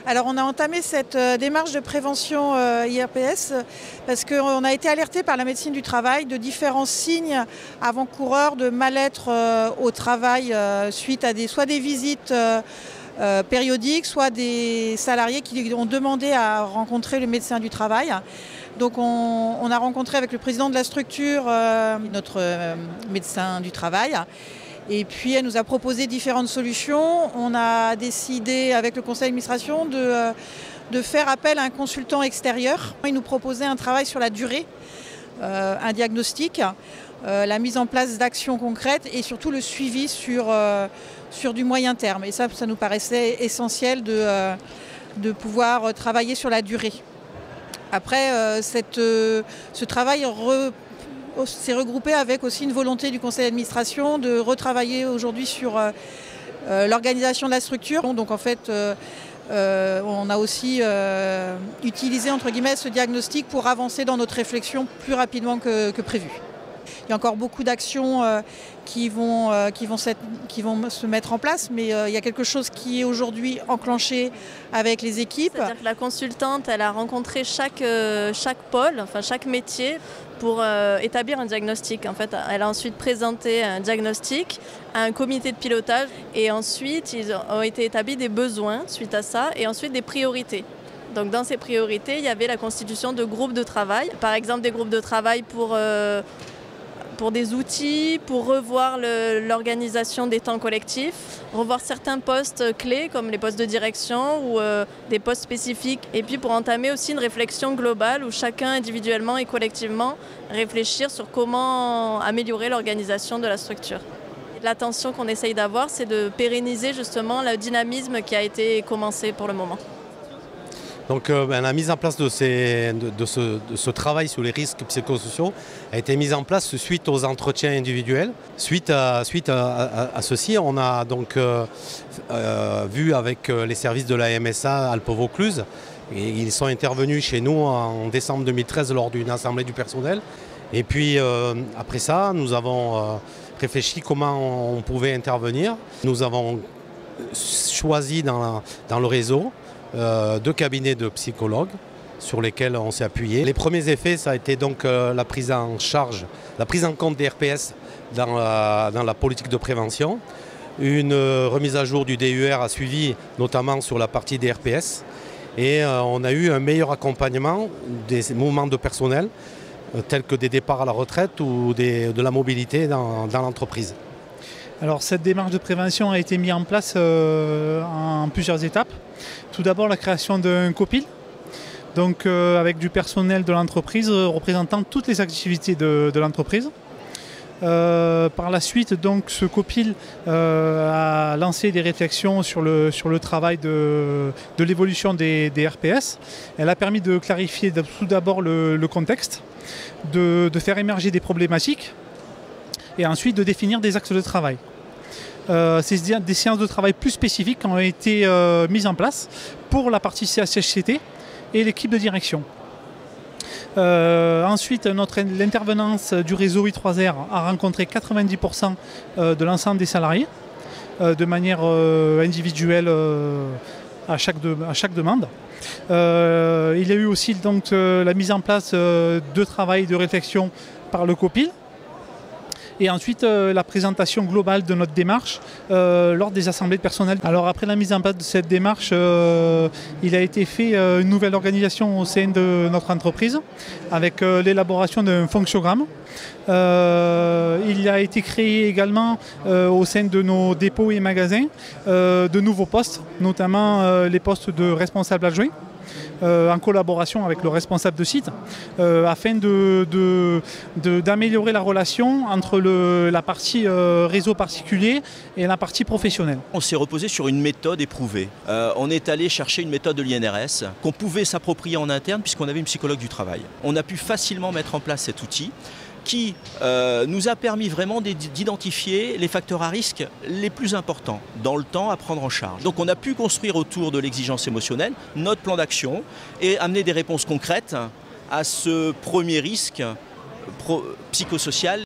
Alors on a entamé cette démarche de prévention IRPS parce qu'on a été alerté par la médecine du travail de différents signes avant-coureurs de mal-être au travail suite à soit des visites périodiques, soit des salariés qui ont demandé à rencontrer le médecin du travail. Donc on a rencontré avec le président de la structure notre médecin du travail. Et puis elle nous a proposé différentes solutions. On a décidé avec le conseil d'administration de faire appel à un consultant extérieur. Il nous proposait un travail sur la durée, un diagnostic, la mise en place d'actions concrètes et surtout le suivi sur du moyen terme. Et ça nous paraissait essentiel de pouvoir travailler sur la durée. Après, ce travail s'est regroupé avec aussi une volonté du conseil d'administration de retravailler aujourd'hui sur l'organisation de la structure. Donc en fait, on a aussi utilisé entre guillemets ce diagnostic pour avancer dans notre réflexion plus rapidement que prévu. Il y a encore beaucoup d'actions qui vont se mettre en place, mais il y a quelque chose qui est aujourd'hui enclenché avec les équipes. C'est-à-dire que la consultante, elle a rencontré chaque pôle, enfin chaque métier, pour établir un diagnostic. En fait, elle a ensuite présenté un diagnostic à un comité de pilotage et ensuite, ils ont été établis des besoins suite à ça et ensuite des priorités. Donc dans ces priorités, il y avait la constitution de groupes de travail. Par exemple, des groupes de travail pour des outils, pour revoir l'organisation des temps collectifs, revoir certains postes clés comme les postes de direction ou des postes spécifiques. Et puis pour entamer aussi une réflexion globale où chacun individuellement et collectivement réfléchir sur comment améliorer l'organisation de la structure. L'attention qu'on essaye d'avoir, c'est de pérenniser justement le dynamisme qui a été commencé pour le moment. Donc la mise en place de ce travail sur les risques psychosociaux a été mise en place suite aux entretiens individuels. Suite à ceci, on a donc vu avec les services de la MSA Alpes Vaucluse, et ils sont intervenus chez nous en décembre 2013 lors d'une assemblée du personnel. Et puis après ça, nous avons réfléchi comment on pouvait intervenir. Nous avons choisi dans le réseau 2 cabinets de psychologues sur lesquels on s'est appuyé. Les premiers effets, ça a été donc la prise en charge, la prise en compte des RPS dans la politique de prévention. Une remise à jour du DUR a suivi, notamment sur la partie des RPS. Et on a eu un meilleur accompagnement des mouvements de personnel, tels que des départs à la retraite ou de la mobilité dans l'entreprise. Alors cette démarche de prévention a été mise en place en plusieurs étapes. Tout d'abord la création d'un COPIL, donc avec du personnel de l'entreprise représentant toutes les activités de l'entreprise. Par la suite, donc, ce COPIL a lancé des réflexions sur le travail de l'évolution des RPS. Elle a permis de clarifier tout d'abord le contexte, de faire émerger des problématiques et ensuite de définir des axes de travail. Des séances de travail plus spécifiques ont été mises en place pour la partie CHSCT et l'équipe de direction. Ensuite, l'intervenance du réseau I3R a rencontré 90% de l'ensemble des salariés de manière individuelle à chaque demande. Il y a eu aussi donc, la mise en place de travail et de réflexion par le COPIL. Et ensuite, la présentation globale de notre démarche lors des assemblées de personnel. Alors après la mise en place de cette démarche, il a été fait une nouvelle organisation au sein de notre entreprise avec l'élaboration d'un fonctionnamme. Il a été créé également au sein de nos dépôts et magasins de nouveaux postes, notamment les postes de responsable adjoint. En collaboration avec le responsable de site, afin d'améliorer la relation entre la partie réseau particulier et la partie professionnelle. On s'est reposé sur une méthode éprouvée. On est allé chercher une méthode de l'INRS qu'on pouvait s'approprier en interne puisqu'on avait une psychologue du travail. On a pu facilement mettre en place cet outil qui nous a permis vraiment d'identifier les facteurs à risque les plus importants dans le temps à prendre en charge. Donc on a pu construire autour de l'exigence émotionnelle notre plan d'action et amener des réponses concrètes à ce premier risque psychosocial